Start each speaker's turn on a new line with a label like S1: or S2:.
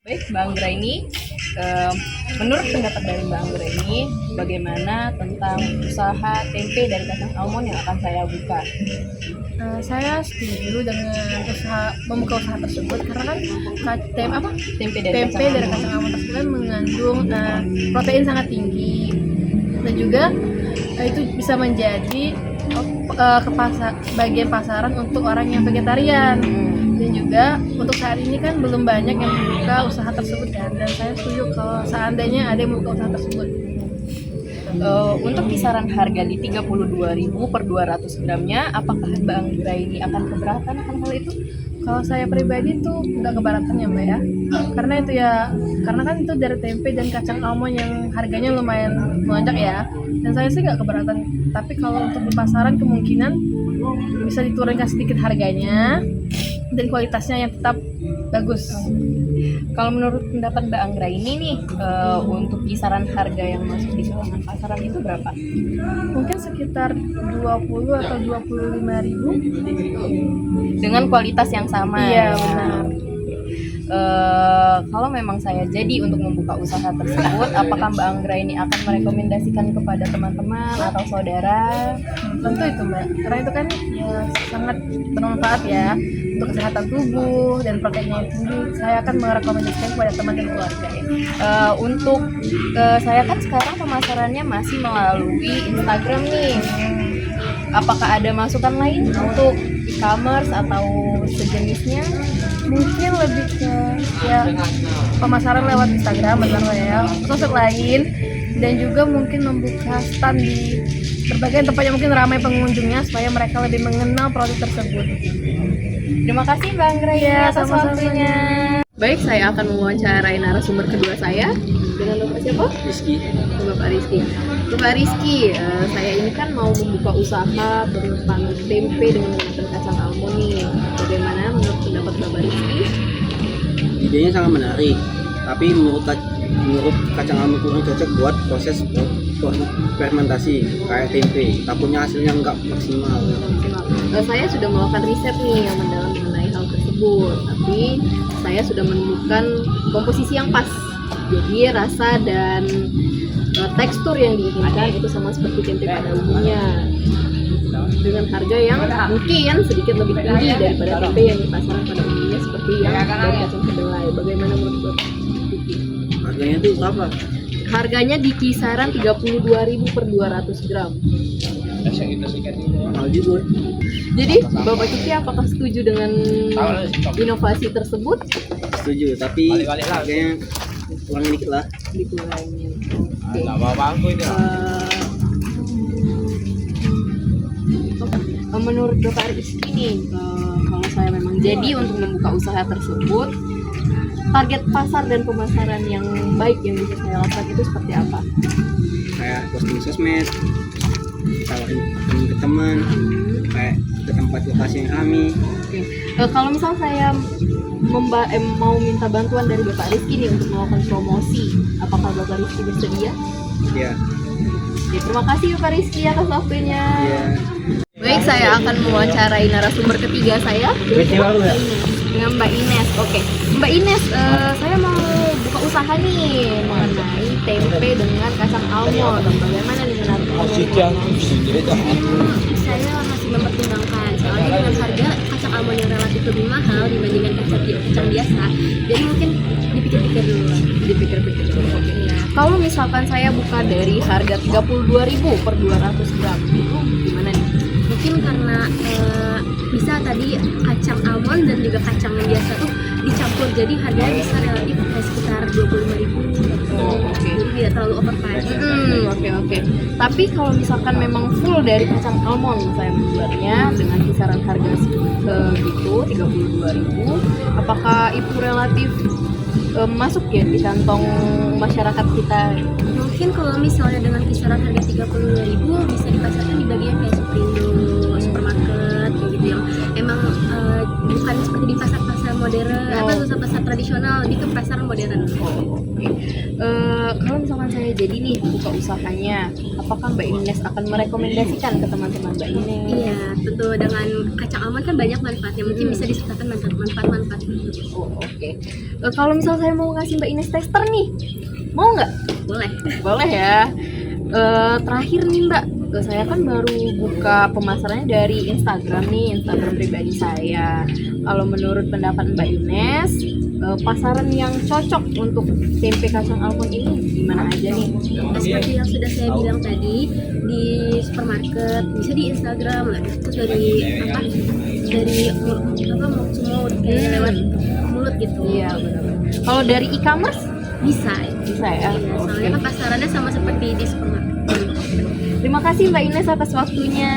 S1: Baik, Mbak Anggra ini, menurut pendapat dari Mbak Anggra ini, bagaimana tentang usaha tempe dari kacang almond yang akan saya buka?
S2: Saya setuju dengan membuka usaha tersebut karena kan
S1: Tempe dari
S2: tempe
S1: kacang
S2: dari
S1: almond.
S2: kacang almond tersebut kan mengandung protein sangat tinggi dan juga itu bisa menjadi bagian pasaran untuk orang yang vegetarian. Dan juga untuk saat ini kan belum banyak yang membuka usaha tersebut kan, dan saya setuju kalau seandainya ada yang membuka usaha tersebut.
S1: Untuk kisaran harga di 32.000 per 200 gramnya, apakah Mbak Anggra ini akan keberatan akan hal itu?
S2: Kalau saya pribadi tuh nggak keberatan ya Mbak ya, karena kan itu dari tempe dan kacang almond yang harganya lumayan melonjak ya, dan saya sih nggak keberatan. Tapi kalau untuk di pasaran kemungkinan bisa diturunkan sedikit harganya dan kualitasnya yang tetap bagus.
S1: Kalau menurut pendapat Mbak Anggra ini nih, untuk kisaran harga yang masuk di kalangan pasaran itu berapa?
S2: Mungkin sekitar 20 atau 25.000.
S1: Dengan kualitas yang sama.
S2: Iya,
S1: ya.
S2: benar.
S1: Kalau memang saya jadi untuk membuka usaha tersebut, apakah Mbak Anggra ini akan merekomendasikan kepada teman-teman atau saudara?
S2: Tentu itu Mbak, karena itu kan ya sangat bermanfaat ya untuk kesehatan tubuh dan proteinnya yang tinggi. Saya akan merekomendasikan kepada teman dan keluarga ya.
S1: Untuk saya kan sekarang pemasarannya masih melalui Instagram nih. Apakah ada masukan lain untuk e-commerce atau sejenisnya?
S2: Mungkin lebih ke ya pemasaran lewat Instagram, benar ya, sosmed lain, dan juga mungkin membuka stand di berbagai tempat yang mungkin ramai pengunjungnya supaya mereka lebih mengenal produk tersebut.
S1: Terima kasih Mbak Anggra ya atas
S2: sama-sama.
S1: waktunya. Baik, saya akan mewawancarai narasumber kedua saya dengan Bapak siapa?
S3: Rizky.
S1: Bapak Rizky. Bapak Rizky, saya ini kan mau membuka usaha tentang tempe dengan menggunakan kacang almond nih. Bagaimana menurut pendapat Bapak Rizky?
S3: Idenya sangat menarik, tapi menurut kacang almond kurang cocok buat proses fermentasi kayak tempe. Takutnya hasilnya nggak maksimal.
S1: Saya sudah melakukan riset nih yang mendalam mengenai hal tersebut, tapi saya sudah menemukan komposisi yang pas. Jadi rasa dan tekstur yang diinginkan itu sama seperti tempe pada umumnya, dengan harga yang mungkin sedikit lebih tinggi daripada tempe yang di pasaran pada umumnya seperti yang dari kacang kedelai. Bagaimana menurut Bapak?
S3: Harganya tuh berapa?
S1: Harganya di kisaran 32.000 per 200 gram.
S3: Mahal juga.
S1: Jadi Bapak Kiki apakah setuju dengan inovasi tersebut?
S3: Setuju, tapi harganya kurang dikit lah.
S1: Dikurangin. Menurut Bapak Rizky nih, kalau saya memang jadi untuk membuka usaha tersebut, target pasar dan pemasaran yang baik yang bisa saya lakukan itu seperti apa?
S3: Kayak posting sosmed, tawarin ke teman, kayak ke tempat lokasi yang kami.
S1: Oke. Kalau misal saya mau minta bantuan dari Bapak Rizky nih untuk melakukan promosi, apakah Bapak Rizky bersedia?
S3: Ya,
S1: Oke, terima kasih Bapak Rizky atas waktunya.
S3: ya.
S1: Baik, saya akan mewawancarai narasumber ketiga saya dengan Mbak Ines. Oke, Mbak Ines, saya mau buka usaha nih mengenai tempe dengan kacang almond. Bagaimana nih menurut
S4: Saya masih mempertimbangkan soalnya dengan harga kacang almond yang relatif lebih mahal dibandingkan kacang biasa, jadi mungkin dipikir-pikir dulu.
S1: dipikir-pikir dulu? Oke. Kalau misalkan saya buka dari harga 32.000 per 200 gram, itu gimana nih?
S4: Mungkin karena bisa tadi kacang almond dan juga kacang yang biasa tuh dicampur, jadi harganya bisa relatif sekitar 25.000.
S1: Oke.
S4: Jadi tidak terlalu overpriced.
S1: Oke. Tapi kalau misalkan memang full dari kacang almond saya membuatnya dengan kisaran harga segitu 32.000, apakah itu relatif masuk ya di kantong masyarakat kita?
S4: Mungkin kalau misalnya dengan kisaran harga 32.000 bisa dipasarkan di bagian kayak Superindo, supermarket kayak gitu yang emang bukan seperti di pasar-pasar modern atau pasar-pasar tradisional, lebih ke pasar modern.
S1: Oke. Kalau misalkan saya jadi nih buka usahanya, apakah Mbak Ines akan merekomendasikan ke teman-teman Mbak Ines?
S4: Iya, tentu dengan kacang almond kan banyak manfaatnya, mungkin bisa disertakan manfaat-manfaat itu.
S1: Oh, oke. Kalau misal saya mau ngasih Mbak Ines tester nih, mau nggak?
S4: Boleh.
S1: Boleh ya. Terakhir nih Mbak, saya kan baru buka pemasarannya dari Instagram nih, Instagram pribadi saya. Kalau menurut pendapat Mbak Ines, pasaran yang cocok untuk tempe kacang almond ini gimana aja nih?
S4: Seperti yang sudah saya bilang tadi, di supermarket, bisa di Instagram, terus dari mulut to mouth, kayak lewat mulut gitu.
S1: Iya benar. Kalau dari e-commerce
S4: Bisa.
S1: bisa ya.
S4: Iya, soalnya kan pasarannya sama seperti di supermarket.
S1: Terima kasih Mbak Ines atas waktunya.